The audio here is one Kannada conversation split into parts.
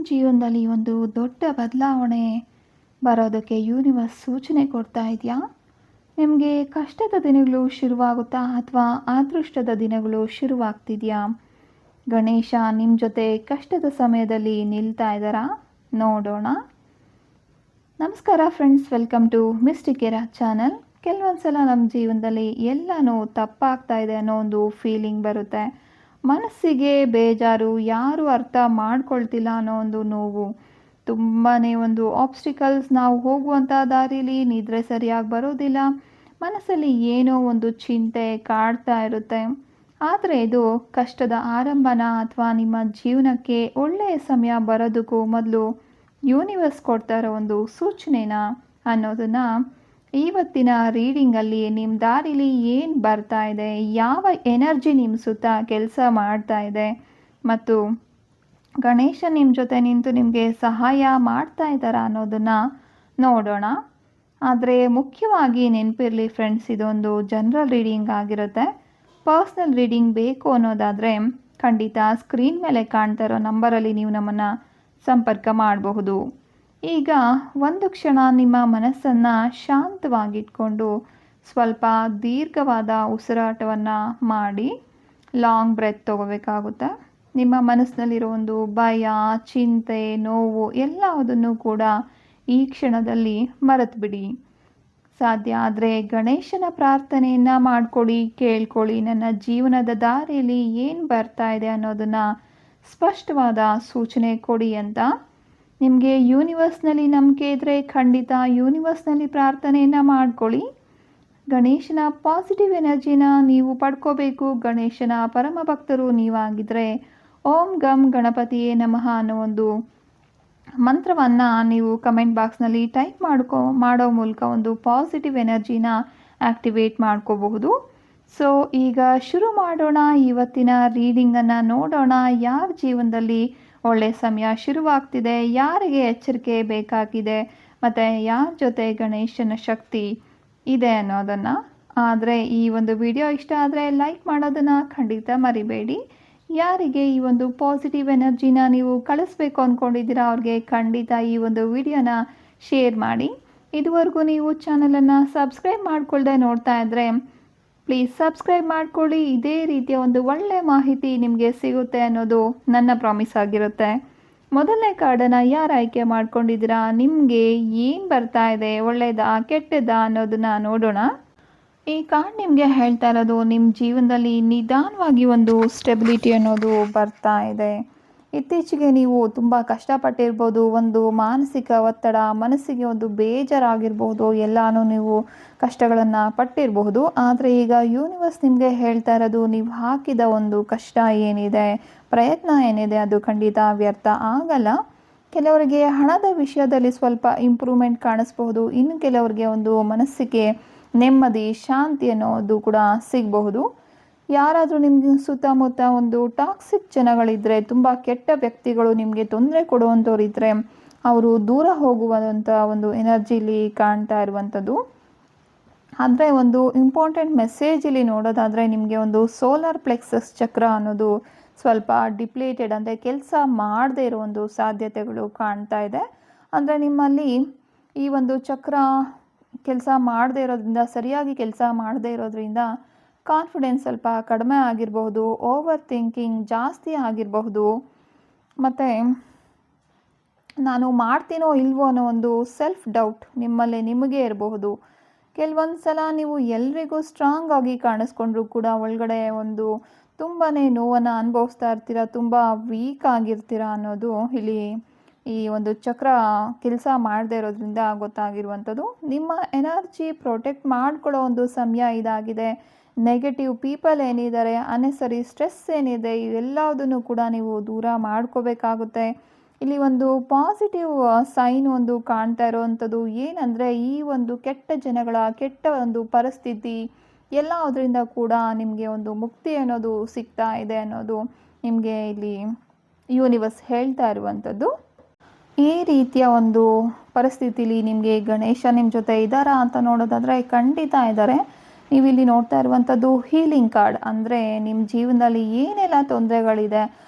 ಜೀವನದಲ್ಲಿ ಒಂದು ದೊಡ್ಡ ಬದಲಾವಣೆ ಬರೋದಕ್ಕೆ ಯೂನಿವರ್ಸ್ ಸೂಚನೆ ಕೊಡ್ತಾ ಇದೆಯಾ? ನಿಮಗೆ ಕಷ್ಟದ ದಿನಗಳು ಶುರುವಾಗುತ್ತಾ ಅಥವಾ ಅದೃಷ್ಟದ ದಿನಗಳು ಶುರುವಾಗ್ತಿದೆಯಾ? ಗಣೇಶ ನಿಮ್ಮ ಜೊತೆ ಕಷ್ಟದ ಸಮಯದಲ್ಲಿ ನಿಲ್ತಾ ಇದ್ದಾರಾ? ನೋಡೋಣ. ನಮಸ್ಕಾರ ಫ್ರೆಂಡ್ಸ್, ವೆಲ್ಕಮ್ ಟು ಮಿಸ್ಟಿಕೆರಾ ಚಾನಲ್. ಕೆಲವೊಂದು ಸಲ ನಮ್ಮ ಜೀವನದಲ್ಲಿ ಎಲ್ಲನೂ ತಪ್ಪಾಗ್ತಾ ಇದೆ ಅನ್ನೋ ಒಂದು ಫೀಲಿಂಗ್ ಬರುತ್ತೆ. ಮನಸ್ಸಿಗೆ ಬೇಜಾರು, ಯಾರು ಅರ್ಥ ಮಾಡ್ಕೊಳ್ತಿಲ್ಲ ಅನ್ನೋ ಒಂದು ನೋವು, ತುಂಬಾ ಒಂದು ಆಬ್ಸ್ಟಿಕಲ್ಸ್, ನಾವು ಹೋಗುವಂಥ ದಾರಿಲಿ ನಿದ್ರೆ ಸರಿಯಾಗಿ ಬರೋದಿಲ್ಲ, ಮನಸ್ಸಲ್ಲಿ ಏನೋ ಒಂದು ಚಿಂತೆ ಕಾಡ್ತಾ ಇರುತ್ತೆ. ಆದರೆ ಇದು ಕಷ್ಟದ ಆರಂಭನ ಅಥವಾ ನಿಮ್ಮ ಜೀವನಕ್ಕೆ ಒಳ್ಳೆಯ ಸಮಯ ಬರೋದಕ್ಕೂ ಮೊದಲು ಯೂನಿವರ್ಸ್ ಕೊಡ್ತಾ ಇರೋ ಒಂದು ಸೂಚನೆನಾ ಅನ್ನೋದನ್ನು ಇವತ್ತಿನ ರೀಡಿಂಗಲ್ಲಿ ನಿಮ್ಮ ದಾರಿಲಿ ಏನು ಬರ್ತಾ ಇದೆ, ಯಾವ ಎನರ್ಜಿ ನಿಮ್ಮ ಸುತ್ತ ಕೆಲಸ ಮಾಡ್ತಾ ಇದೆ ಮತ್ತು ಗಣೇಶ ನಿಮ್ಮ ಜೊತೆ ನಿಂತು ನಿಮಗೆ ಸಹಾಯ ಮಾಡ್ತಾ ಇದ್ದಾರಾ ಅನ್ನೋದನ್ನು ನೋಡೋಣ. ಆದರೆ ಮುಖ್ಯವಾಗಿ ನೆನಪಿರಲಿ ಫ್ರೆಂಡ್ಸ್, ಇದೊಂದು ಜನರಲ್ ರೀಡಿಂಗ್ ಆಗಿರುತ್ತೆ. ಪರ್ಸ್ನಲ್ ರೀಡಿಂಗ್ ಬೇಕು ಅನ್ನೋದಾದರೆ ಖಂಡಿತ ಸ್ಕ್ರೀನ್ ಮೇಲೆ ಕಾಣ್ತಾ ಇರೋ ನಂಬರಲ್ಲಿ ನೀವು ನಮ್ಮನ್ನು ಸಂಪರ್ಕ ಮಾಡಬಹುದು. ಈಗ ಒಂದು ಕ್ಷಣ ನಿಮ್ಮ ಮನಸ್ಸನ್ನು ಶಾಂತವಾಗಿಟ್ಕೊಂಡು ಸ್ವಲ್ಪ ದೀರ್ಘವಾದ ಉಸಿರಾಟವನ್ನು ಮಾಡಿ ಲಾಂಗ್ ಬ್ರೆತ್ ತಗೋಬೇಕಾಗುತ್ತೆ. ನಿಮ್ಮ ಮನಸ್ಸಿನಲ್ಲಿರೋ ಒಂದು ಭಯ, ಚಿಂತೆ, ನೋವು ಎಲ್ಲದನ್ನು ಕೂಡ ಈ ಕ್ಷಣದಲ್ಲಿ ಮರೆತುಬಿಡಿ. ಸಾಧ್ಯ ಆದರೆ ಗಣೇಶನ ಪ್ರಾರ್ಥನೆಯನ್ನು ಮಾಡಿಕೊಡಿ, ಕೇಳ್ಕೊಳ್ಳಿ. ನನ್ನ ಜೀವನದ ದಾರಿಯಲ್ಲಿ ಏನು ಬರ್ತಾ ಇದೆ ಅನ್ನೋದನ್ನು ಸ್ಪಷ್ಟವಾದ ಸೂಚನೆ ಕೊಡಿ ಅಂತ. ನಿಮಗೆ ಯೂನಿವರ್ಸ್ನಲ್ಲಿ ನಂಬಿಕೆ ಇದ್ದರೆ ಖಂಡಿತ ಯೂನಿವರ್ಸ್ನಲ್ಲಿ ಪ್ರಾರ್ಥನೆಯನ್ನು ಮಾಡ್ಕೊಳ್ಳಿ. ಗಣೇಶನ ಪಾಸಿಟಿವ್ ಎನರ್ಜಿನ ನೀವು ಪಡ್ಕೋಬೇಕು. ಗಣೇಶನ ಪರಮ ಭಕ್ತರು ನೀವಾಗಿದ್ದರೆ ಓಂ ಗಂ ಗಣಪತಿಯೇ ನಮಃ ಅನ್ನೋ ಒಂದು ಮಂತ್ರವನ್ನು ನೀವು ಕಮೆಂಟ್ ಬಾಕ್ಸ್ನಲ್ಲಿ ಟೈಪ್ ಮಾಡೋ ಮೂಲಕ ಒಂದು ಪಾಸಿಟಿವ್ ಎನರ್ಜಿನ ಆ್ಯಕ್ಟಿವೇಟ್ ಮಾಡ್ಕೋಬಹುದು. ಸೊ ಈಗ ಶುರು ಮಾಡೋಣ ಇವತ್ತಿನ ರೀಡಿಂಗನ್ನು. ನೋಡೋಣ ಯಾರ ಜೀವನದಲ್ಲಿ ಒಳ್ಳೆಯ ಸಮಯ ಶುರುವಾಗ್ತಿದೆ, ಯಾರಿಗೆ ಎಚ್ಚರಿಕೆ ಬೇಕಾಗಿದೆ ಮತ್ತು ಯಾರ ಜೊತೆ ಗಣೇಶನ ಶಕ್ತಿ ಇದೆ ಅನ್ನೋದನ್ನು. ಆದರೆ ಈ ಒಂದು ವಿಡಿಯೋ ಇಷ್ಟ ಆದರೆ ಲೈಕ್ ಮಾಡೋದನ್ನು ಖಂಡಿತ ಮರಿಬೇಡಿ. ಯಾರಿಗೆ ಈ ಒಂದು ಪಾಸಿಟಿವ್ ಎನರ್ಜಿನ ನೀವು ಕಳಿಸ್ಬೇಕು ಅಂದ್ಕೊಂಡಿದ್ದೀರಾ ಅವ್ರಿಗೆ ಖಂಡಿತ ಈ ಒಂದು ವಿಡಿಯೋನ ಶೇರ್ ಮಾಡಿ. ಇದುವರೆಗೂ ನೀವು ಚಾನಲನ್ನು ಸಬ್ಸ್ಕ್ರೈಬ್ ಮಾಡ್ಕೊಳ್ದೆ ನೋಡ್ತಾ ಇದ್ದರೆ ಪ್ಲೀಸ್ ಸಬ್ಸ್ಕ್ರೈಬ್ ಮಾಡ್ಕೊಳ್ಳಿ. ಇದೇ ರೀತಿಯ ಒಂದು ಒಳ್ಳೆಯ ಮಾಹಿತಿ ನಿಮಗೆ ಸಿಗುತ್ತೆ ಅನ್ನೋದು ನನ್ನ ಪ್ರಾಮಿಸ್ ಆಗಿರುತ್ತೆ. ಮೊದಲನೇ ಕಾರ್ಡನ್ನು ಯಾರು ಆಯ್ಕೆ ಮಾಡ್ಕೊಂಡಿದ್ದೀರಾ, ನಿಮಗೆ ಏನು ಬರ್ತಾ ಇದೆ, ಒಳ್ಳೆಯದಾ ಕೆಟ್ಟದಾ ಅನ್ನೋದನ್ನು ನೋಡೋಣ. ಈ ಕಾರ್ಡ್ ನಿಮಗೆ ಹೇಳ್ತಾ ಇರೋದು ನಿಮ್ಮ ಜೀವನದಲ್ಲಿ ನಿಧಾನವಾಗಿ ಒಂದು ಸ್ಟೆಬಿಲಿಟಿ ಅನ್ನೋದು ಬರ್ತಾ ಇದೆ. ಇತ್ತೀಚೆಗೆ ನೀವು ತುಂಬ ಕಷ್ಟಪಟ್ಟಿರ್ಬೋದು, ಒಂದು ಮಾನಸಿಕ ಒತ್ತಡ, ಮನಸ್ಸಿಗೆ ಒಂದು ಬೇಜಾರಾಗಿರ್ಬೋದು, ಎಲ್ಲನೂ ನೀವು ಕಷ್ಟಗಳನ್ನು ಪಟ್ಟಿರಬಹುದು. ಆದರೆ ಈಗ ಯೂನಿವರ್ಸ್ ನಿಮಗೆ ಹೇಳ್ತಾ ಇರೋದು ನೀವು ಹಾಕಿದ ಒಂದು ಕಷ್ಟ ಏನಿದೆ, ಪ್ರಯತ್ನ ಏನಿದೆ ಅದು ಖಂಡಿತ ವ್ಯರ್ಥ ಆಗಲ್ಲ. ಕೆಲವರಿಗೆ ಹಣದ ವಿಷಯದಲ್ಲಿ ಸ್ವಲ್ಪ ಇಂಪ್ರೂವ್ಮೆಂಟ್ ಕಾಣಿಸ್ಬಹುದು, ಇನ್ನು ಕೆಲವರಿಗೆ ಒಂದು ಮನಸ್ಸಿಗೆ ನೆಮ್ಮದಿ, ಶಾಂತಿ ಅನ್ನೋದು ಕೂಡ ಸಿಗಬಹುದು. ಯಾರಾದರೂ ನಿಮಗೆ ಸುತ್ತಮುತ್ತ ಒಂದು ಟಾಕ್ಸಿಕ್ ಜನಗಳಿದ್ದರೆ, ತುಂಬ ಕೆಟ್ಟ ವ್ಯಕ್ತಿಗಳು ನಿಮಗೆ ತೊಂದರೆ ಕೊಡುವಂಥವ್ರಿದ್ದರೆ ಅವರು ದೂರ ಹೋಗುವಂಥ ಒಂದು ಎನರ್ಜಿಲಿ ಕಾಣ್ತಾ ಇರುವಂಥದ್ದು. ಆದರೆ ಒಂದು ಇಂಪಾರ್ಟೆಂಟ್ ಮೆಸೇಜಲ್ಲಿ ನೋಡೋದಾದರೆ ನಿಮಗೆ ಒಂದು ಸೋಲಾರ್ ಪ್ಲೆಕ್ಸಸ್ ಚಕ್ರ ಅನ್ನೋದು ಸ್ವಲ್ಪ ಡಿಪ್ಲೇಟೆಡ್, ಅಂದರೆ ಕೆಲಸ ಮಾಡದೇ ಇರೋ ಒಂದು ಸಾಧ್ಯತೆಗಳು ಕಾಣ್ತಾ ಇದೆ. ಅಂದರೆ ನಿಮ್ಮಲ್ಲಿ ಈ ಒಂದು ಚಕ್ರ ಕೆಲಸ ಮಾಡದೇ ಇರೋದ್ರಿಂದ, ಸರಿಯಾಗಿ ಕೆಲಸ ಮಾಡದೇ ಇರೋದ್ರಿಂದ ಕಾನ್ಫಿಡೆನ್ಸ್ ಸ್ವಲ್ಪ ಕಡಿಮೆ ಆಗಿರಬಹುದು, ಓವರ್ ಥಿಂಕಿಂಗ್ ಜಾಸ್ತಿ ಆಗಿರಬಹುದು, ಮತ್ತು ನಾನು ಮಾಡ್ತೀನೋ ಇಲ್ವೋ ಅನ್ನೋ ಒಂದು ಸೆಲ್ಫ್ ಡೌಟ್ ನಿಮ್ಮಲ್ಲಿ ನಿಮಗೆ ಇರಬಹುದು. ಕೆಲವೊಂದು ಸಲ ನೀವು ಎಲ್ರಿಗೂ ಸ್ಟ್ರಾಂಗ್ ಆಗಿ ಕಾಣಿಸ್ಕೊಂಡ್ರೂ ಕೂಡ ಒಳಗಡೆ ಒಂದು ತುಂಬಾ ನೋವನ್ನು ಅನುಭವಿಸ್ತಾ ಇರ್ತೀರ, ತುಂಬ ವೀಕ್ ಆಗಿರ್ತೀರ ಅನ್ನೋದು ಇಲ್ಲಿ ಈ ಒಂದು ಚಕ್ರ ಕೆಲಸ ಮಾಡದೇ ಇರೋದ್ರಿಂದ ಗೊತ್ತಾಗಿರುವಂಥದ್ದು. ನಿಮ್ಮ ಎನರ್ಜಿ ಪ್ರೊಟೆಕ್ಟ್ ಮಾಡ್ಕೊಳ್ಳೋ ಒಂದು ಸಮಯ ಇದಾಗಿದೆ. ನೆಗೆಟಿವ್ ಪೀಪಲ್ ಏನಿದ್ದಾರೆ, ಅನ್ನೆಸರಿ ಸ್ಟ್ರೆಸ್ ಏನಿದೆ, ಇವೆಲ್ಲದನ್ನು ಕೂಡ ನೀವು ದೂರ ಮಾಡ್ಕೋಬೇಕಾಗುತ್ತೆ. ಇಲ್ಲಿ ಒಂದು ಪಾಸಿಟಿವ್ ಸೈನ್ ಒಂದು ಕಾಣ್ತಾ ಇರೋವಂಥದ್ದು ಏನಂದರೆ, ಈ ಒಂದು ಕೆಟ್ಟ ಜನಗಳ ಕೆಟ್ಟ ಒಂದು ಪರಿಸ್ಥಿತಿ ಎಲ್ಲದರಿಂದ ಕೂಡ ನಿಮಗೆ ಒಂದು ಮುಕ್ತಿ ಅನ್ನೋದು ಸಿಗ್ತಾ ಇದೆ ಅನ್ನೋದು ನಿಮಗೆ ಇಲ್ಲಿ ಯೂನಿವರ್ಸ್ ಹೇಳ್ತಾ ಇರುವಂಥದ್ದು. ಈ ರೀತಿಯ ಒಂದು ಪರಿಸ್ಥಿತಿಲಿ ನಿಮಗೆ ಗಣೇಶ ನಿಮ್ಮ ಜೊತೆ ಇದ್ದಾರಾ ಅಂತ ನೋಡೋದಾದರೆ ಖಂಡಿತ ಇದ್ದಾರೆ. ನೀವಿಲ್ಲಿ ನೋಡ್ತಾ ಇರುವಂಥದ್ದು ಹೀಲಿಂಗ್ ಕಾರ್ಡ್. ಅಂದರೆ ನಿಮ್ಮ ಜೀವನದಲ್ಲಿ ಏನೆಲ್ಲ ತೊಂದರೆಗಳಿದೆ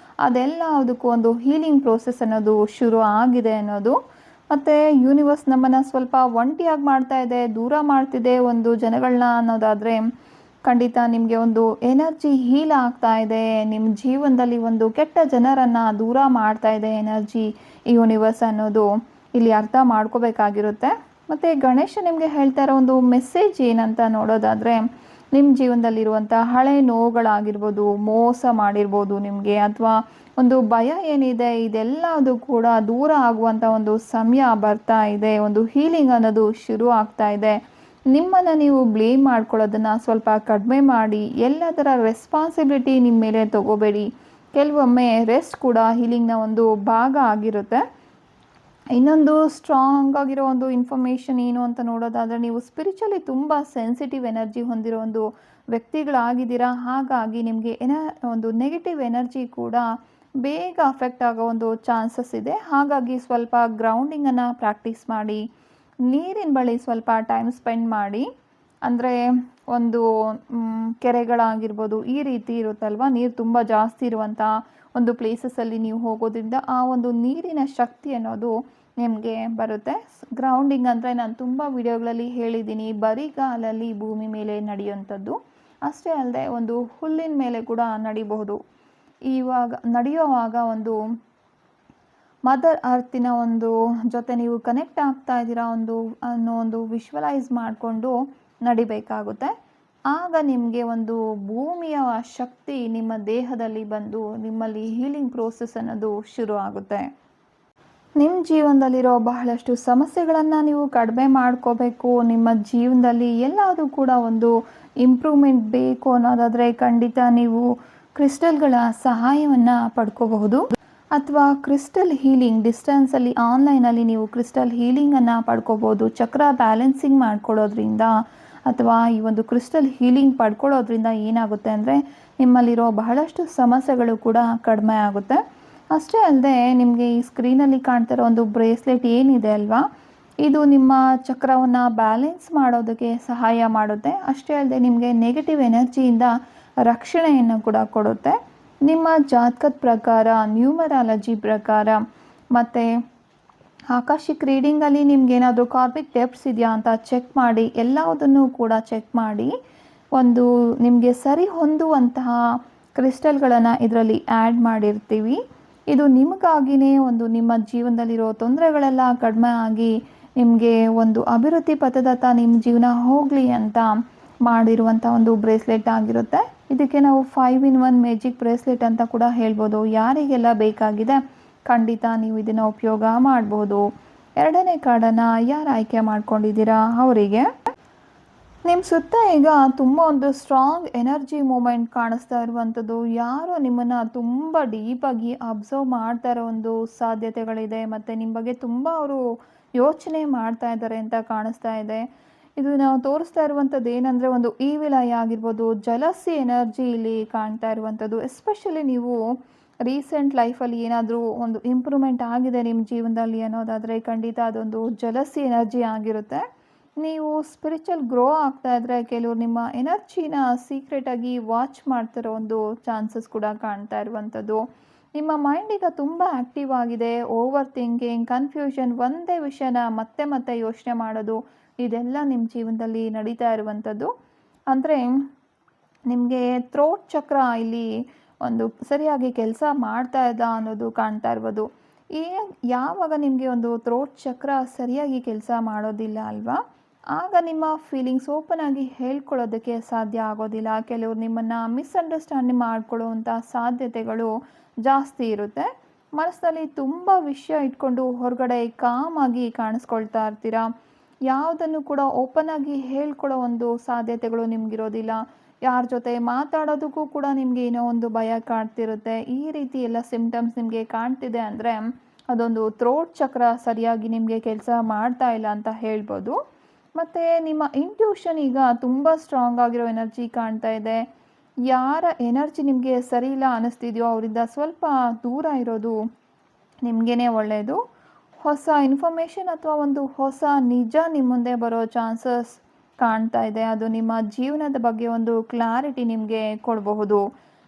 ಅದೆಲ್ಲದಕ್ಕೂ ಒಂದು ಹೀಲಿಂಗ್ ಪ್ರೋಸೆಸ್ ಅನ್ನೋದು ಶುರು ಆಗಿದೆ ಅನ್ನೋದು. ಮತ್ತು ಯೂನಿವರ್ಸ್ ನಮ್ಮನ್ನು ಸ್ವಲ್ಪ ಒಂಟಿಯಾಗಿ ಮಾಡ್ತಾ ಇದೆ, ದೂರ ಮಾಡ್ತಿದೆ ಒಂದು ಜನಗಳನ್ನ ಅನ್ನೋದಾದರೆ ಖಂಡಿತ ನಿಮಗೆ ಒಂದು ಎನರ್ಜಿ ಹೀಲ್ ಆಗ್ತಾ ಇದೆ. ನಿಮ್ಮ ಜೀವನದಲ್ಲಿ ಒಂದು ಕೆಟ್ಟ ಜನರನ್ನು ದೂರ ಮಾಡ್ತಾ ಇದೆ ಎನರ್ಜಿ ಈ ಯೂನಿವರ್ಸ್ ಅನ್ನೋದು ಇಲ್ಲಿ ಅರ್ಥ ಮಾಡ್ಕೋಬೇಕಾಗಿರುತ್ತೆ. ಮತ್ತು ಗಣೇಶ ನಿಮಗೆ ಹೇಳ್ತಾ ಇರೋ ಒಂದು ಮೆಸೇಜ್ ಏನಂತ ನೋಡೋದಾದರೆ, ನಿಮ್ಮ ಜೀವನದಲ್ಲಿರುವಂಥ ಹಳೆ ನೋವುಗಳಾಗಿರ್ಬೋದು, ಮೋಸ ಮಾಡಿರ್ಬೋದು ನಿಮಗೆ, ಅಥವಾ ಒಂದು ಭಯ ಏನಿದೆ ಇದೆಲ್ಲದು ಕೂಡ ದೂರ ಆಗುವಂಥ ಒಂದು ಸಮಯ ಬರ್ತಾ ಇದೆ. ಒಂದು ಹೀಲಿಂಗ್ ಅನ್ನೋದು ಶುರು ಆಗ್ತಾ ಇದೆ. ನಿಮ್ಮನ್ನು ನೀವು ಬ್ಲೇಮ್ ಮಾಡ್ಕೊಳ್ಳೋದನ್ನು ಸ್ವಲ್ಪ ಕಡಿಮೆ ಮಾಡಿ, ಎಲ್ಲದರ ರೆಸ್ಪಾನ್ಸಿಬಿಲಿಟಿ ನಿಮ್ಮ ಮೇಲೆ ತಗೋಬೇಡಿ. ಕೆಲವೊಮ್ಮೆ ರೆಸ್ಟ್ ಕೂಡ ಹೀಲಿಂಗ್ನ ಒಂದು ಭಾಗ ಆಗಿರುತ್ತೆ. ಇನ್ನೊಂದು ಸ್ಟ್ರಾಂಗ್ ಆಗಿರೋ ಒಂದು ಇನ್ಫಾರ್ಮೇಷನ್ ಏನು ಅಂತ ನೋಡೋದಾದರೆ, ನೀವು ಸ್ಪಿರಿಚುವಲಿ ತುಂಬ ಸೆನ್ಸಿಟಿವ್ ಎನರ್ಜಿ ಹೊಂದಿರೋ ಒಂದು ವ್ಯಕ್ತಿಗಳಾಗಿದ್ದೀರಾ. ಹಾಗಾಗಿ ನಿಮಗೆ ಒಂದು ನೆಗೆಟಿವ್ ಎನರ್ಜಿ ಕೂಡ ಬೇಗ ಅಫೆಕ್ಟ್ ಆಗೋ ಒಂದು ಚಾನ್ಸಸ್ ಇದೆ. ಹಾಗಾಗಿ ಸ್ವಲ್ಪ ಗ್ರೌಂಡಿಂಗನ್ನು ಪ್ರಾಕ್ಟೀಸ್ ಮಾಡಿ, ನೀರಿನ ಬಳಿ ಸ್ವಲ್ಪ ಟೈಮ್ ಸ್ಪೆಂಡ್ ಮಾಡಿ. ಅಂದರೆ ಒಂದು ಕೆರೆಗಳಾಗಿರ್ಬೋದು, ಈ ರೀತಿ ಇರುತ್ತಲ್ವ, ನೀರು ತುಂಬ ಜಾಸ್ತಿ ಇರುವಂಥ ಒಂದು ಪ್ಲೇಸಸಲ್ಲಿ ನೀವು ಹೋಗೋದ್ರಿಂದ ಆ ಒಂದು ನೀರಿನ ಶಕ್ತಿ ಅನ್ನೋದು ನಿಮಗೆ ಬರುತ್ತೆ. ಗ್ರೌಂಡಿಂಗ್ ಅಂದರೆ ನಾನು ತುಂಬ ವಿಡಿಯೋಗಳಲ್ಲಿ ಹೇಳಿದ್ದೀನಿ, ಬರಿಗಾಲಲ್ಲಿ ಭೂಮಿ ಮೇಲೆ ನಡೆಯುವಂಥದ್ದು. ಅಷ್ಟೇ ಅಲ್ಲದೆ ಒಂದು ಹುಲ್ಲಿನ ಮೇಲೆ ಕೂಡ ನಡಿಬಹುದು. ಇವಾಗ ನಡೆಯುವಾಗ ಒಂದು ಮದರ್ ಅರ್ತಿನ ಒಂದು ಜೊತೆ ನೀವು ಕನೆಕ್ಟ್ ಆಗ್ತಾ ಇದ್ದೀರಾ ಅನ್ನೋ ಒಂದು ವಿಶ್ವಲೈಸ್ ಮಾಡಿಕೊಂಡು ನಡಿಬೇಕಾಗುತ್ತೆ. ಆಗ ನಿಮಗೆ ಒಂದು ಭೂಮಿಯ ಶಕ್ತಿ ನಿಮ್ಮ ದೇಹದಲ್ಲಿ ಬಂದು ನಿಮ್ಮಲ್ಲಿ ಹೀಲಿಂಗ್ ಪ್ರೋಸೆಸ್ ಅನ್ನೋದು ಶುರು ಆಗುತ್ತೆ. ನಿಮ್ಮ ಜೀವನದಲ್ಲಿರೋ ಬಹಳಷ್ಟು ಸಮಸ್ಯೆಗಳನ್ನು ನೀವು ಕಡಿಮೆ ಮಾಡ್ಕೋಬೇಕು. ನಿಮ್ಮ ಜೀವನದಲ್ಲಿ ಎಲ್ಲದೂ ಕೂಡ ಒಂದು ಇಂಪ್ರೂವ್ಮೆಂಟ್ ಬೇಕು ಅನ್ನೋದಾದರೆ ಖಂಡಿತ ನೀವು ಕ್ರಿಸ್ಟಲ್ಗಳ ಸಹಾಯವನ್ನು ಪಡ್ಕೋಬಹುದು. ಅಥವಾ ಕ್ರಿಸ್ಟಲ್ ಹೀಲಿಂಗ್ ಡಿಸ್ಟೆನ್ಸಲ್ಲಿ ಆನ್ಲೈನಲ್ಲಿ ನೀವು ಕ್ರಿಸ್ಟಲ್ ಹೀಲಿಂಗನ್ನು ಪಡ್ಕೋಬೋದು. ಚಕ್ರ ಬ್ಯಾಲೆನ್ಸಿಂಗ್ ಮಾಡ್ಕೊಳ್ಳೋದ್ರಿಂದ ಅಥವಾ ಈ ಒಂದು ಕ್ರಿಸ್ಟಲ್ ಹೀಲಿಂಗ್ ಪಡ್ಕೊಳ್ಳೋದ್ರಿಂದ ಏನಾಗುತ್ತೆ ಅಂದರೆ ನಿಮ್ಮಲ್ಲಿರೋ ಬಹಳಷ್ಟು ಸಮಸ್ಯೆಗಳು ಕೂಡ ಕಡಿಮೆ ಆಗುತ್ತೆ. ಅಷ್ಟೇ ಅಲ್ಲದೆ ನಿಮಗೆ ಈ ಸ್ಕ್ರೀನಲ್ಲಿ ಕಾಣ್ತಿರೋ ಒಂದು ಬ್ರೇಸ್ಲೆಟ್ ಏನಿದೆ ಅಲ್ವಾ, ಇದು ನಿಮ್ಮ ಚಕ್ರವನ್ನು ಬ್ಯಾಲೆನ್ಸ್ ಮಾಡೋದಕ್ಕೆ ಸಹಾಯ ಮಾಡುತ್ತೆ. ಅಷ್ಟೇ ಅಲ್ಲದೆ ನಿಮಗೆ ನೆಗೆಟಿವ್ ಎನರ್ಜಿಯಿಂದ ರಕ್ಷಣೆಯನ್ನು ಕೂಡ ಕೊಡುತ್ತೆ. ನಿಮ್ಮ ಜಾತಕದ ಪ್ರಕಾರ, ನ್ಯೂಮರಾಲಜಿ ಪ್ರಕಾರ ಮತ್ತು ಆಕಾಶಿಕ್ ರೀಡಿಂಗಲ್ಲಿ ನಿಮಗೇನಾದರೂ ಕಾರ್ಮಿಕ್ ಡೆಪ್ಸ್ ಇದೆಯಾ ಅಂತ ಚೆಕ್ ಮಾಡಿ, ಎಲ್ಲದನ್ನು ಕೂಡ ಚೆಕ್ ಮಾಡಿ ಒಂದು ನಿಮಗೆ ಸರಿ ಹೊಂದುವಂತಹ ಕ್ರಿಸ್ಟಲ್ಗಳನ್ನು ಇದರಲ್ಲಿ ಆ್ಯಡ್ ಮಾಡಿರ್ತೀವಿ. ಇದು ನಿಮಗಾಗಿಯೇ ಒಂದು ನಿಮ್ಮ ಜೀವನದಲ್ಲಿರೋ ತೊಂದರೆಗಳೆಲ್ಲ ಕಡಿಮೆ ಆಗಿ ನಿಮಗೆ ಒಂದು ಅಭಿವೃದ್ಧಿ ಪಥದತ್ತ ನಿಮ್ಮ ಜೀವನ ಹೋಗಲಿ ಅಂತ ಮಾಡಿರುವಂಥ ಒಂದು ಬ್ರೇಸ್ಲೆಟ್ ಆಗಿರುತ್ತೆ. ಇದಕ್ಕೆ ನಾವು 5-in-1 ಮ್ಯಾಜಿಕ್ ಬ್ರೇಸ್ಲೆಟ್ ಅಂತ ಕೂಡ ಹೇಳ್ಬೋದು. ಯಾರಿಗೆಲ್ಲ ಬೇಕಾಗಿದೆ ಖಂಡಿತ ನೀವು ಇದನ್ನು ಉಪಯೋಗ ಮಾಡ್ಬೋದು. ಎರಡನೇ ಕಾರ್ಡನ್ನು ಯಾರು ಆಯ್ಕೆ ಮಾಡ್ಕೊಂಡಿದ್ದೀರಾ ಅವರಿಗೆ ನಿಮ್ಮ ಸುತ್ತ ಈಗ ತುಂಬ ಒಂದು ಸ್ಟ್ರಾಂಗ್ ಎನರ್ಜಿ ಮೂಮೆಂಟ್ ಕಾಣಿಸ್ತಾ ಇರುವಂಥದ್ದು. ಯಾರು ನಿಮ್ಮನ್ನು ತುಂಬ ಡೀಪಾಗಿ ಅಬ್ಸರ್ವ್ ಮಾಡ್ತಾ ಇರೋ ಒಂದು ಸಾಧ್ಯತೆಗಳಿದೆ ಮತ್ತು ನಿಮ್ಮ ಬಗ್ಗೆ ತುಂಬ ಅವರು ಯೋಚನೆ ಮಾಡ್ತಾ ಇದ್ದಾರೆ ಅಂತ ಕಾಣಿಸ್ತಾ ಇದೆ. ಇದು ನಾವು ತೋರಿಸ್ತಾ ಇರುವಂಥದ್ದು ಏನಂದರೆ ಒಂದು ಈವಿಲ್ ಐ ಆಗಿರ್ಬೋದು, ಜಲಸಿ ಎನರ್ಜಿ ಇಲ್ಲಿ ಕಾಣ್ತಾ ಇರುವಂಥದ್ದು. ಎಸ್ಪೆಷಲಿ ನೀವು ರೀಸೆಂಟ್ ಲೈಫಲ್ಲಿ ಏನಾದರೂ ಒಂದು ಇಂಪ್ರೂವ್ಮೆಂಟ್ ಆಗಿದೆ ನಿಮ್ಮ ಜೀವನದಲ್ಲಿ ಅನ್ನೋದಾದರೆ ಖಂಡಿತ ಅದೊಂದು ಜಲಸಿ ಎನರ್ಜಿ ಆಗಿರುತ್ತೆ. ನೀವು ಸ್ಪಿರಿಚುವಲ್ ಗ್ರೋ ಆಗ್ತಾ ಇದ್ದರೆ ಕೆಲವರು ನಿಮ್ಮ ಎನರ್ಜಿನ ಸೀಕ್ರೆಟಾಗಿ ವಾಚ್ ಮಾಡ್ತಿರೋ ಒಂದು ಚಾನ್ಸಸ್ ಕೂಡ ಕಾಣ್ತಾ ಇರುವಂಥದ್ದು. ನಿಮ್ಮ ಮೈಂಡ್ ಈಗ ತುಂಬ ಆ್ಯಕ್ಟಿವ್ ಆಗಿದೆ. ಓವರ್ ಥಿಂಕಿಂಗ್, ಕನ್ಫ್ಯೂಷನ್, ಒಂದೇ ವಿಷಯನ ಮತ್ತೆ ಮತ್ತೆ ಯೋಚನೆ ಮಾಡೋದು, ಇದೆಲ್ಲ ನಿಮ್ಮ ಜೀವನದಲ್ಲಿ ನಡೀತಾ ಇರುವಂಥದ್ದು. ಅಂದರೆ ನಿಮಗೆ ಥ್ರೋಟ್ ಚಕ್ರ ಇಲ್ಲಿ ಒಂದು ಸರಿಯಾಗಿ ಕೆಲಸ ಮಾಡ್ತಾ ಇಲ್ಲ ಅನ್ನೋದು ಕಾಣ್ತಾ ಇರ್ಬೋದು. ಯಾವಾಗ ನಿಮಗೆ ಒಂದು ಥ್ರೋಟ್ ಚಕ್ರ ಸರಿಯಾಗಿ ಕೆಲಸ ಮಾಡೋದಿಲ್ಲ ಅಲ್ವಾ, ಆಗ ನಿಮ್ಮ ಫೀಲಿಂಗ್ಸ್ ಓಪನ್ ಆಗಿ ಹೇಳ್ಕೊಳ್ಳೋದಕ್ಕೆ ಸಾಧ್ಯ ಆಗೋದಿಲ್ಲ. ಕೆಲವರು ನಿಮ್ಮನ್ನು ಮಿಸ್ಅಂಡರ್ಸ್ಟ್ಯಾಂಡಿಂಗ್ ಮಾಡ್ಕೊಳ್ಳುವಂಥ ಸಾಧ್ಯತೆಗಳು ಜಾಸ್ತಿ ಇರುತ್ತೆ. ಮನಸ್ಸಿನಲ್ಲಿ ತುಂಬ ವಿಷಯ ಇಟ್ಕೊಂಡು ಹೊರಗಡೆ ಕಾಮಾಗಿ ಕಾಣಿಸ್ಕೊಳ್ತಾ ಇರ್ತೀರಾ. ಯಾವುದನ್ನು ಕೂಡ ಓಪನ್ ಆಗಿ ಹೇಳ್ಕೊಳ್ಳೋ ಒಂದು ಸಾಧ್ಯತೆಗಳು ನಿಮಗಿರೋದಿಲ್ಲ. ಯಾರ ಜೊತೆ ಮಾತಾಡೋದಕ್ಕೂ ಕೂಡ ನಿಮಗೆ ಏನೋ ಒಂದು ಭಯ ಕಾಡ್ತಿರುತ್ತೆ. ಈ ರೀತಿ ಎಲ್ಲ ಸಿಂಪ್ಟಮ್ಸ್ ನಿಮಗೆ ಕಾಣ್ತಿದೆ ಅಂದರೆ ಅದೊಂದು ಥ್ರೋಟ್ ಚಕ್ರ ಸರಿಯಾಗಿ ನಿಮಗೆ ಕೆಲಸ ಮಾಡ್ತಾ ಇಲ್ಲ ಅಂತ ಹೇಳ್ಬೋದು. ಮತ್ತು ನಿಮ್ಮ ಇಂಟ್ಯೂಷನ್ ಈಗ ತುಂಬ ಸ್ಟ್ರಾಂಗ್ ಆಗಿರೋ ಎನರ್ಜಿ ಕಾಣ್ತಾ ಇದೆ. ಯಾರ ಎನರ್ಜಿ ನಿಮಗೆ ಸರಿ ಇಲ್ಲ ಅನ್ನಿಸ್ತಿದೆಯೋ ಅವರಿಂದ ಸ್ವಲ್ಪ ದೂರ ಇರೋದು ನಿಮಗೇ ಒಳ್ಳೆಯದು. ಹೊಸ ಇನ್ಫಾರ್ಮೇಷನ್ ಅಥವಾ ಒಂದು ಹೊಸ ನಿಜ ನಿಮ್ಮ ಮುಂದೆ ಬರೋ ಚಾನ್ಸಸ್ ಕಾಣ್ತಾ ಇದೆ. ಅದು ನಿಮ್ಮ ಜೀವನದ ಬಗ್ಗೆ ಒಂದು ಕ್ಲಾರಿಟಿ ನಿಮಗೆ ಕೊಡಬಹುದು.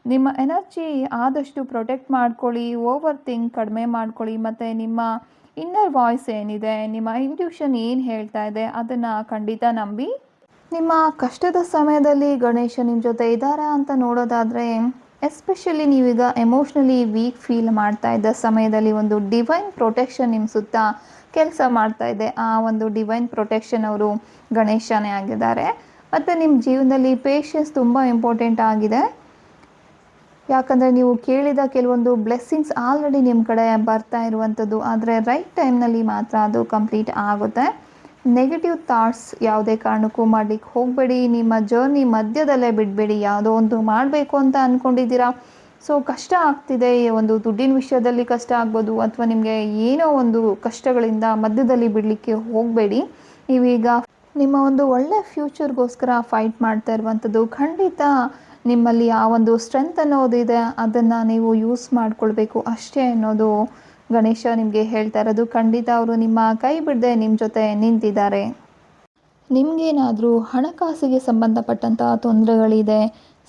ನಿಮ್ಮ ಎನರ್ಜಿ ಆದಷ್ಟು ಪ್ರೊಟೆಕ್ಟ್ ಮಾಡ್ಕೊಳ್ಳಿ, ಓವರ್ ಥಿಂಕ್ ಕಡಿಮೆ ಮಾಡ್ಕೊಳ್ಳಿ, ಮತ್ತು ನಿಮ್ಮ ಇನ್ನರ್ ವಾಯ್ಸ್ ಏನಿದೆ, ನಿಮ್ಮ ಇಂಟ್ಯೂಷನ್ ಏನು ಹೇಳ್ತಾ ಇದೆ ಅದನ್ನು ಖಂಡಿತ ನಂಬಿ. ನಿಮ್ಮ ಕಷ್ಟದ ಸಮಯದಲ್ಲಿ ಗಣೇಶ ನಿಮ್ಮ ಜೊತೆ ಇದ್ದಾರಾ ಅಂತ ನೋಡೋದಾದರೆ, ಎಸ್ಪೆಷಲಿ ನೀವೀಗ ಎಮೋಷ್ನಲಿ ವೀಕ್ ಫೀಲ್ ಮಾಡ್ತಾ ಇದ್ದ ಸಮಯದಲ್ಲಿ ಒಂದು ಡಿವೈನ್ ಪ್ರೊಟೆಕ್ಷನ್ ನಿಮ್ಮ ಸುತ್ತ ಕೆಲಸ ಮಾಡ್ತಾ ಇದೆ. ಆ ಒಂದು ಡಿವೈನ್ ಪ್ರೊಟೆಕ್ಷನ್ ಅವರು ಗಣೇಶನೇ ಆಗಿದ್ದಾರೆ. ಮತ್ತು ನಿಮ್ಮ ಜೀವನದಲ್ಲಿ ಪೇಷನ್ಸ್ ತುಂಬ ಇಂಪಾರ್ಟೆಂಟ್ ಆಗಿದೆ. ಯಾಕಂದರೆ ನೀವು ಕೇಳಿದ ಕೆಲವೊಂದು ಬ್ಲೆಸ್ಸಿಂಗ್ಸ್ ಆಲ್ರೆಡಿ ನಿಮ್ಮ ಕಡೆ ಬರ್ತಾ ಇರುವಂಥದ್ದು, ಆದರೆ ರೈಟ್ ಟೈಮ್ನಲ್ಲಿ ಮಾತ್ರ ಅದು ಕಂಪ್ಲೀಟ್ ಆಗುತ್ತೆ. ನೆಗೆಟಿವ್ ಥಾಟ್ಸ್ ಯಾವುದೇ ಕಾರಣಕ್ಕೂ ಮಾಡಲಿಕ್ಕೆ ಹೋಗಬೇಡಿ. ನಿಮ್ಮ ಜರ್ನಿ ಮಧ್ಯದಲ್ಲೇ ಬಿಡಬೇಡಿ. ಯಾವುದೋ ಒಂದು ಮಾಡಬೇಕು ಅಂತ ಅಂದ್ಕೊಂಡಿದ್ದೀರಾ, ಸೊ ಕಷ್ಟ ಆಗ್ತಿದೆ, ಒಂದು ದುಡ್ಡಿನ ವಿಷಯದಲ್ಲಿ ಕಷ್ಟ ಆಗ್ಬೋದು, ಅಥವಾ ನಿಮಗೆ ಏನೋ ಒಂದು ಕಷ್ಟಗಳಿಂದ ಮಧ್ಯದಲ್ಲಿ ಬಿಡಲಿಕ್ಕೆ ಹೋಗಬೇಡಿ. ನೀವೀಗ ನಿಮ್ಮ ಒಂದು ಒಳ್ಳೆ ಫ್ಯೂಚರ್ಗೋಸ್ಕರ ಫೈಟ್ ಮಾಡ್ತಾ ಇರುವಂಥದ್ದು. ಖಂಡಿತ ನಿಮ್ಮಲ್ಲಿ ಆ ಒಂದು ಸ್ಟ್ರೆಂತ್ ಅನ್ನೋದಿದೆ, ಅದನ್ನು ನೀವು ಯೂಸ್ ಮಾಡ್ಕೊಳ್ಬೇಕು ಅಷ್ಟೇ ಅನ್ನೋದು ಗಣೇಶ ನಿಮಗೆ ಹೇಳ್ತಾ ಇರೋದು. ಖಂಡಿತ ಅವರು ನಿಮ್ಮ ಕೈ ಬಿಡದೆ ನಿಮ್ಮ ಜೊತೆ ನಿಂತಿದ್ದಾರೆ. ನಿಮಗೇನಾದರೂ ಹಣಕಾಸಿಗೆ ಸಂಬಂಧಪಟ್ಟಂಥ ತೊಂದರೆಗಳಿದೆ,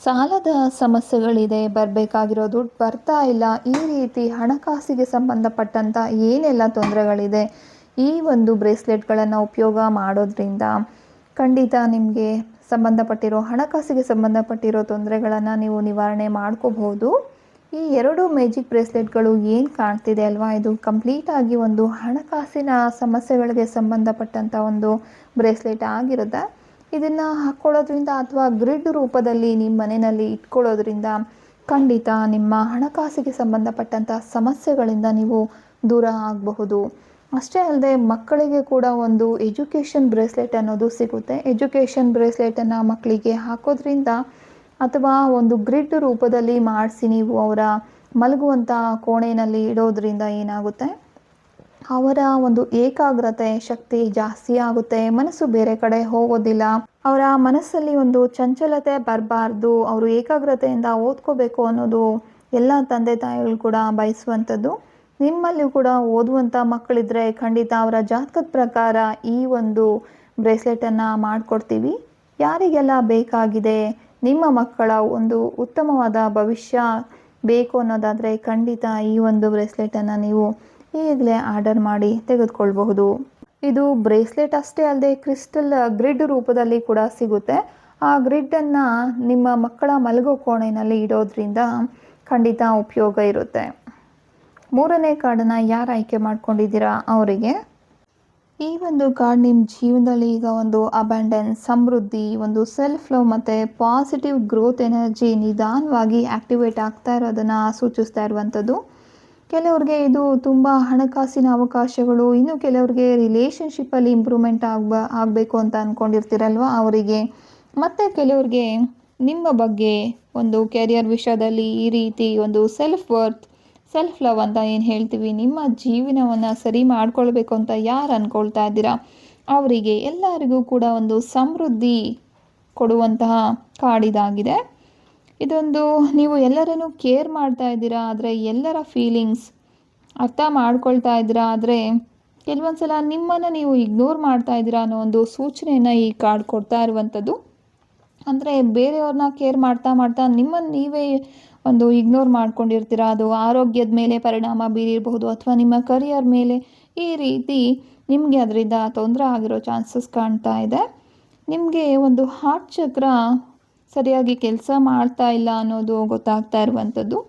ಸಾಲದ ಸಮಸ್ಯೆಗಳಿದೆ, ಬರಬೇಕಾಗಿರೋ ದುಡ್ಡು ಬರ್ತಾ ಇಲ್ಲ, ಈ ರೀತಿ ಹಣಕಾಸಿಗೆ ಸಂಬಂಧಪಟ್ಟಂಥ ಏನೆಲ್ಲ ತೊಂದರೆಗಳಿದೆ, ಈ ಒಂದು ಬ್ರೇಸ್ಲೆಟ್ಗಳನ್ನು ಉಪಯೋಗ ಮಾಡೋದ್ರಿಂದ ಖಂಡಿತ ನಿಮಗೆ ಸಂಬಂಧಪಟ್ಟಿರೋ ಹಣಕಾಸಿಗೆ ಸಂಬಂಧಪಟ್ಟಿರೋ ತೊಂದರೆಗಳನ್ನು ನೀವು ನಿವಾರಣೆ ಮಾಡ್ಕೋಬಹುದು. ಈ 2 ಮ್ಯಾಜಿಕ್ ಬ್ರೇಸ್ಲೆಟ್ಗಳು ಏನು ಕಾಣ್ತಿದೆ ಅಲ್ವಾ, ಇದು ಕಂಪ್ಲೀಟಾಗಿ ಒಂದು ಹಣಕಾಸಿನ ಸಮಸ್ಯೆಗಳಿಗೆ ಸಂಬಂಧಪಟ್ಟಂಥ ಒಂದು ಬ್ರೇಸ್ಲೆಟ್ ಆಗಿರುತ್ತೆ. ಇದನ್ನು ಹಾಕ್ಕೊಳ್ಳೋದ್ರಿಂದ ಅಥವಾ ಗ್ರಿಡ್ ರೂಪದಲ್ಲಿ ನಿಮ್ಮ ಮನೆಯಲ್ಲಿ ಇಟ್ಕೊಳ್ಳೋದ್ರಿಂದ ಖಂಡಿತ ನಿಮ್ಮ ಹಣಕಾಸಿಗೆ ಸಂಬಂಧಪಟ್ಟಂಥ ಸಮಸ್ಯೆಗಳಿಂದ ನೀವು ದೂರ ಆಗಬಹುದು. ಅಷ್ಟೇ ಅಲ್ಲದೆ ಮಕ್ಕಳಿಗೆ ಕೂಡ ಒಂದು ಎಜುಕೇಷನ್ ಬ್ರೇಸ್ಲೆಟ್ ಅನ್ನೋದು ಸಿಗುತ್ತೆ. ಎಜುಕೇಷನ್ ಬ್ರೇಸ್ಲೆಟನ್ನು ಮಕ್ಕಳಿಗೆ ಹಾಕೋದ್ರಿಂದ ಅಥವಾ ಒಂದು ಗ್ರಿಡ್ ರೂಪದಲ್ಲಿ ಮಾಡಿಸಿ ನೀವು ಅವರ ಮಲಗುವಂಥ ಕೋಣೆಯಲ್ಲಿ ಇಡೋದ್ರಿಂದ ಏನಾಗುತ್ತೆ, ಅವರ ಒಂದು ಏಕಾಗ್ರತೆ ಶಕ್ತಿ ಜಾಸ್ತಿ ಆಗುತ್ತೆ, ಮನಸ್ಸು ಬೇರೆ ಕಡೆ ಹೋಗೋದಿಲ್ಲ, ಅವರ ಮನಸ್ಸಲ್ಲಿ ಒಂದು ಚಂಚಲತೆ ಬರಬಾರ್ದು, ಅವರು ಏಕಾಗ್ರತೆಯಿಂದ ಓದ್ಕೋಬೇಕು ಅನ್ನೋದು ಎಲ್ಲ ತಂದೆ ತಾಯಿಗಳು ಕೂಡ ಬಯಸುವಂಥದ್ದು. ನಿಮ್ಮಲ್ಲಿಯೂ ಕೂಡ ಓದುವಂಥ ಮಕ್ಕಳಿದ್ರೆ ಖಂಡಿತ ಅವರ ಜಾತಕದ ಪ್ರಕಾರ ಈ ಒಂದು ಬ್ರೇಸ್ಲೆಟನ್ನು ಮಾಡಿಕೊಡ್ತೀವಿ. ಯಾರಿಗೆಲ್ಲ ಬೇಕಾಗಿದೆ, ನಿಮ್ಮ ಮಕ್ಕಳ ಒಂದು ಉತ್ತಮವಾದ ಭವಿಷ್ಯ ಬೇಕು ಅನ್ನೋದಾದರೆ ಖಂಡಿತ ಈ ಒಂದು ಬ್ರೇಸ್ಲೆಟನ್ನು ನೀವು ಈಗಲೇ ಆರ್ಡರ್ ಮಾಡಿ ತೆಗೆದುಕೊಳ್ಬಹುದು. ಇದು ಬ್ರೇಸ್ಲೆಟ್ ಅಷ್ಟೇ ಅಲ್ಲದೆ ಕ್ರಿಸ್ಟಲ್ ಗ್ರಿಡ್ ರೂಪದಲ್ಲಿ ಕೂಡ ಸಿಗುತ್ತೆ. ಆ ಗ್ರಿಡ್ಡನ್ನು ನಿಮ್ಮ ಮಕ್ಕಳ ಮಲಗೋ ಕೋಣೆಯಲ್ಲಿ ಇಡೋದ್ರಿಂದ ಖಂಡಿತ ಉಪಯೋಗ ಇರುತ್ತೆ. 3ನೇ ಕಾರ್ಡನ್ನು ಯಾರು ಆಯ್ಕೆ ಮಾಡ್ಕೊಂಡಿದ್ದೀರಾ ಅವರಿಗೆ ಈ ಒಂದು ಕಾರ್ಡ್ ನಿಮ್ಮ ಜೀವನದಲ್ಲಿ ಈಗ ಒಂದು ಅಬ್ಯಾಂಡೆನ್ಸ್, ಸಮೃದ್ಧಿ, ಒಂದು ಸೆಲ್ಫ್ ಲವ್ ಮತ್ತು ಪಾಸಿಟಿವ್ ಗ್ರೋತ್ ಎನರ್ಜಿ ನಿಧಾನವಾಗಿ ಆ್ಯಕ್ಟಿವೇಟ್ ಆಗ್ತಾ ಇರೋದನ್ನು ಸೂಚಿಸ್ತಾ ಇರುವಂಥದ್ದು. ಕೆಲವ್ರಿಗೆ ಇದು ತುಂಬ ಹಣಕಾಸಿನ ಅವಕಾಶಗಳು, ಇನ್ನು ಕೆಲವ್ರಿಗೆ ರಿಲೇಷನ್ಶಿಪ್ಪಲ್ಲಿ ಇಂಪ್ರೂವ್ಮೆಂಟ್ ಆಗಬೇಕು ಅಂತ ಅಂದ್ಕೊಂಡಿರ್ತೀರಲ್ವ ಅವರಿಗೆ, ಮತ್ತು ಕೆಲವ್ರಿಗೆ ನಿಮ್ಮ ಬಗ್ಗೆ ಒಂದು ಕೆರಿಯರ್ ವಿಷಯದಲ್ಲಿ ಈ ರೀತಿ ಒಂದು ಸೆಲ್ಫ್ ಲವ್ ಅಂತ ಏನು ಹೇಳ್ತೀವಿ, ನಿಮ್ಮ ಜೀವನವನ್ನು ಸರಿ ಮಾಡ್ಕೊಳ್ಬೇಕು ಅಂತ ಯಾರು ಅಂದ್ಕೊಳ್ತಾ ಇದ್ದೀರಾ ಅವರಿಗೆ ಎಲ್ಲರಿಗೂ ಕೂಡ ಒಂದು ಸಮೃದ್ಧಿ ಕೊಡುವಂತಹ ಕಾರ್ಡ್ ಇದಾಗಿದೆ. ಇದೊಂದು ನೀವು ಎಲ್ಲರನ್ನೂ ಕೇರ್ ಮಾಡ್ತಾ ಇದ್ದೀರಾ, ಆದರೆ ಎಲ್ಲರ ಫೀಲಿಂಗ್ಸ್ ಅರ್ಥ ಮಾಡ್ಕೊಳ್ತಾ ಇದ್ದೀರಾ, ಆದರೆ ಕೆಲವೊಂದು ಸಲ ನಿಮ್ಮನ್ನು ನೀವು ಇಗ್ನೋರ್ ಮಾಡ್ತಾ ಇದ್ದೀರಾ ಅನ್ನೋ ಒಂದು ಸೂಚನೆಯನ್ನು ಈ ಕಾರ್ಡ್ ಕೊಡ್ತಾ ಇರುವಂಥದ್ದು. ಅಂದರೆ ಬೇರೆಯವ್ರನ್ನ ಕೇರ್ ಮಾಡ್ತಾ ನಿಮ್ಮನ್ನು ನೀವೇ ಒಂದು ಇಗ್ನೋರ್ ಮಾಡ್ಕೊಂಡಿರ್ತೀರ, ಅದು ಆರೋಗ್ಯದ ಮೇಲೆ ಪರಿಣಾಮ ಬೀರಿರಬಹುದು ಅಥವಾ ನಿಮ್ಮ ಕರಿಯರ್ ಮೇಲೆ, ಈ ರೀತಿ ನಿಮಗೆ ಅದರಿಂದ ತೊಂದರೆ ಆಗಿರೋ ಚಾನ್ಸಸ್ ಕಾಣ್ತಾ ಇದೆ. ನಿಮಗೆ ಒಂದು ಹಾರ್ಟ್ ಚಕ್ರ ಸರಿಯಾಗಿ ಕೆಲಸ ಮಾಡ್ತಾ ಇಲ್ಲ ಅನ್ನೋದು ಗೊತ್ತಾಗ್ತಾ ಇರುವಂಥದ್ದು.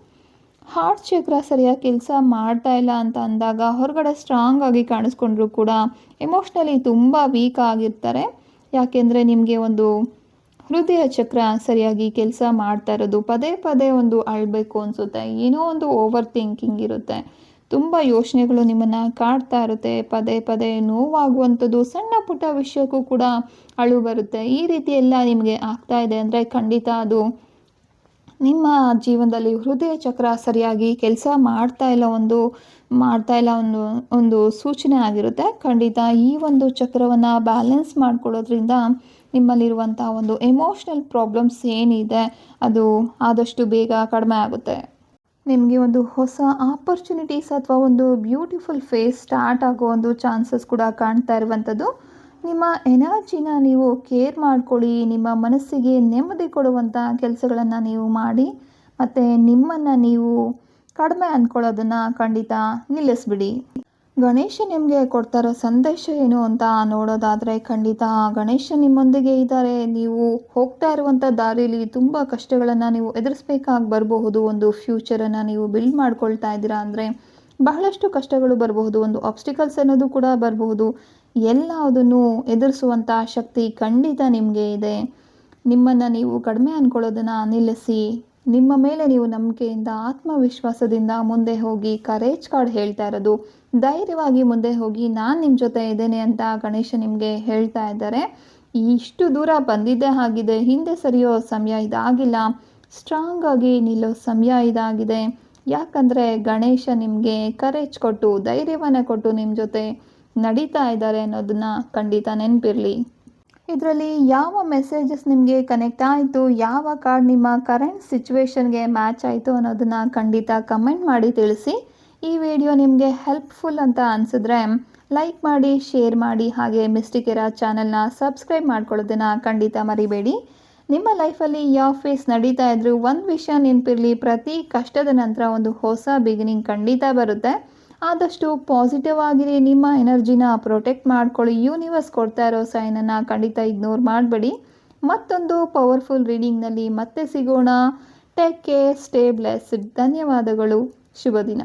ಹಾರ್ಟ್ ಚಕ್ರ ಸರಿಯಾಗಿ ಕೆಲಸ ಮಾಡ್ತಾ ಇಲ್ಲ ಅಂತ ಅಂದಾಗ ಹೊರಗಡೆ ಸ್ಟ್ರಾಂಗ್ ಆಗಿ ಕಾಣಿಸ್ಕೊಂಡ್ರೂ ಕೂಡ ಎಮೋಷ್ನಲಿ ತುಂಬ ವೀಕ್ ಆಗಿರ್ತಾರೆ. ಯಾಕೆಂದರೆ ನಿಮಗೆ ಒಂದು ಹೃದಯ ಚಕ್ರ ಸರಿಯಾಗಿ ಕೆಲಸ ಮಾಡ್ತಾ ಇರೋದು, ಪದೇ ಪದೇ ಒಂದು ಅಳಬೇಕು ಅನಿಸುತ್ತೆ, ಏನೋ ಒಂದು ಓವರ್ ಥಿಂಕಿಂಗ್ ಇರುತ್ತೆ, ತುಂಬ ಯೋಚನೆಗಳು ನಿಮ್ಮನ್ನು ಕಾಡ್ತಾ ಇರುತ್ತೆ, ಪದೇ ಪದೇ ನೋವಾಗುವಂಥದ್ದು, ಸಣ್ಣ ಪುಟ್ಟ ವಿಷಯಕ್ಕೂ ಕೂಡ ಅಳು ಬರುತ್ತೆ. ಈ ರೀತಿ ಎಲ್ಲ ನಿಮಗೆ ಆಗ್ತಾ ಇದೆ ಅಂದರೆ ಖಂಡಿತ ಅದು ನಿಮ್ಮ ಜೀವನದಲ್ಲಿ ಹೃದಯ ಚಕ್ರ ಸರಿಯಾಗಿ ಕೆಲಸ ಮಾಡ್ತಾ ಇಲ್ಲ ಒಂದು ಸೂಚನೆ ಆಗಿರುತ್ತೆ. ಖಂಡಿತ ಈ ಒಂದು ಚಕ್ರವನ್ನು ಬ್ಯಾಲೆನ್ಸ್ ಮಾಡ್ಕೊಳ್ಳೋದ್ರಿಂದ ನಿಮ್ಮಲ್ಲಿರುವಂಥ ಒಂದು ಎಮೋಷ್ನಲ್ ಪ್ರಾಬ್ಲಮ್ಸ್ ಏನಿದೆ ಅದು ಆದಷ್ಟು ಬೇಗ ಕಡಿಮೆ ಆಗುತ್ತೆ. ನಿಮಗೆ ಒಂದು ಹೊಸ ಆಪರ್ಚುನಿಟೀಸ್ ಅಥವಾ ಒಂದು ಬ್ಯೂಟಿಫುಲ್ ಫೇಸ್ ಸ್ಟಾರ್ಟ್ ಆಗೋ ಒಂದು ಚಾನ್ಸಸ್ ಕೂಡ ಕಾಣ್ತಾ ಇರುವಂಥದ್ದು. ನಿಮ್ಮ ಎನರ್ಜಿನ ನೀವು ಕೇರ್ ಮಾಡ್ಕೊಳ್ಳಿ, ನಿಮ್ಮ ಮನಸ್ಸಿಗೆ ನೆಮ್ಮದಿ ಕೊಡುವಂಥ ಕೆಲಸಗಳನ್ನು ನೀವು ಮಾಡಿ, ಮತ್ತು ನಿಮ್ಮನ್ನು ನೀವು ಕಡಿಮೆ ಅಂದ್ಕೊಳ್ಳೋದನ್ನು ಖಂಡಿತ ನಿಲ್ಲಿಸ್ಬಿಡಿ. ಗಣೇಶ ನಿಮಗೆ ಕೊಡ್ತಾ ಇರೋ ಸಂದೇಶ ಏನು ಅಂತ ನೋಡೋದಾದರೆ, ಖಂಡಿತ ಗಣೇಶ ನಿಮ್ಮೊಂದಿಗೆ ಇದ್ದಾರೆ. ನೀವು ಹೋಗ್ತಾ ಇರುವಂಥ ದಾರಿಲಿ ತುಂಬ ಕಷ್ಟಗಳನ್ನು ನೀವು ಎದುರಿಸ್ಬೇಕಾಗಿ ಬರಬಹುದು. ಒಂದು ಫ್ಯೂಚರನ್ನು ನೀವು ಬಿಲ್ಡ್ ಮಾಡ್ಕೊಳ್ತಾ ಇದ್ದೀರಾ ಅಂದರೆ ಬಹಳಷ್ಟು ಕಷ್ಟಗಳು ಬರಬಹುದು, ಒಂದು ಆಬ್ಸ್ಟಿಕಲ್ಸ್ ಅನ್ನೋದು ಕೂಡ ಬರಬಹುದು. ಎಲ್ಲದನ್ನು ಎದುರಿಸುವಂಥ ಶಕ್ತಿ ಖಂಡಿತ ನಿಮಗೆ ಇದೆ. ನಿಮ್ಮನ್ನು ನೀವು ಕಡಿಮೆ ಅಂದ್ಕೊಳ್ಳೋದನ್ನು ನಿಲ್ಲಿಸಿ, ನಿಮ್ಮ ಮೇಲೆ ನೀವು ನಂಬಿಕೆಯಿಂದ ಆತ್ಮವಿಶ್ವಾಸದಿಂದ ಮುಂದೆ ಹೋಗಿ. ಕರೇಜ್ ಕಾರ್ಡ್ ಹೇಳ್ತಾ ಇರೋದು ಧೈರ್ಯವಾಗಿ ಮುಂದೆ ಹೋಗಿ, ನಾನು ನಿಮ್ಮ ಜೊತೆ ಇದ್ದೇನೆ ಅಂತ ಗಣೇಶ ನಿಮಗೆ ಹೇಳ್ತಾ ಇದ್ದಾರೆ. ಇಷ್ಟು ದೂರ ಬಂದಿದ್ದೇ ಆಗಿದೆ, ಹಿಂದೆ ಸರಿಯೋ ಸಮಯ ಇದಾಗಿಲ್ಲ, ಸ್ಟ್ರಾಂಗ್ ಆಗಿ ನಿಲ್ಲೋ ಸಮಯ ಇದಾಗಿದೆ. ಯಾಕಂದರೆ ಗಣೇಶ ನಿಮಗೆ ಕರೇಜ್ ಕೊಟ್ಟು ಧೈರ್ಯವನ್ನು ಕೊಟ್ಟು ನಿಮ್ಮ ಜೊತೆ ನಡೀತಾ ಇದ್ದಾರೆ ಅನ್ನೋದನ್ನ ಖಂಡಿತ ನೆನಪಿರಲಿ. ಇದರಲ್ಲಿ ಯಾವ ಮೆಸೇಜಸ್ ನಿಮಗೆ ಕನೆಕ್ಟ್ ಆಯಿತು, ಯಾವ ಕಾರ್ಡ್ ನಿಮ್ಮ ಕರೆಂಟ್ ಸಿಚುವೇಶನ್ಗೆ ಮ್ಯಾಚ್ ಆಯಿತು ಅನ್ನೋದನ್ನು ಖಂಡಿತ ಕಮೆಂಟ್ ಮಾಡಿ ತಿಳಿಸಿ. ಈ ವಿಡಿಯೋ ನಿಮಗೆ ಹೆಲ್ಪ್ಫುಲ್ ಅಂತ ಅನಿಸಿದ್ರೆ ಲೈಕ್ ಮಾಡಿ, ಶೇರ್ ಮಾಡಿ, ಹಾಗೆ ಮಿಸ್ಟಿಕ್ ಎರಾ ಚಾನಲ್ನ ಸಬ್ಸ್ಕ್ರೈಬ್ ಮಾಡ್ಕೊಳ್ಳೋದನ್ನು ಖಂಡಿತ ಮರಿಬೇಡಿ. ನಿಮ್ಮ ಲೈಫಲ್ಲಿ ಯಾವ ಫೇಸ್ ನಡೀತಾ ಇದ್ರೂ ಒಂದು ವಿಷಯ ನೆನಪಿರಲಿ, ಪ್ರತಿ ಕಷ್ಟದ ನಂತರ ಒಂದು ಹೊಸ ಬಿಗಿನಿಂಗ್ ಖಂಡಿತ ಬರುತ್ತೆ. ಆದಷ್ಟು ಪಾಸಿಟಿವ್ ಆಗಿರಿ, ನಿಮ್ಮ ಎನರ್ಜಿನ ಪ್ರೊಟೆಕ್ಟ್ ಮಾಡ್ಕೊಳ್ಳಿ. ಯೂನಿವರ್ಸ್ ಕೊಡ್ತಾ ಇರೋ ಸೈನನ್ನು ಖಂಡಿತ ಇಗ್ನೋರ್ ಮಾಡಬೇಡಿ. ಮತ್ತೊಂದು ಪವರ್ಫುಲ್ ರೀಡಿಂಗ್ನಲ್ಲಿ ಮತ್ತೆ ಸಿಗೋಣ. Take care, stay blessed. ಧನ್ಯವಾದಗಳು. ಶುಭ ದಿನ.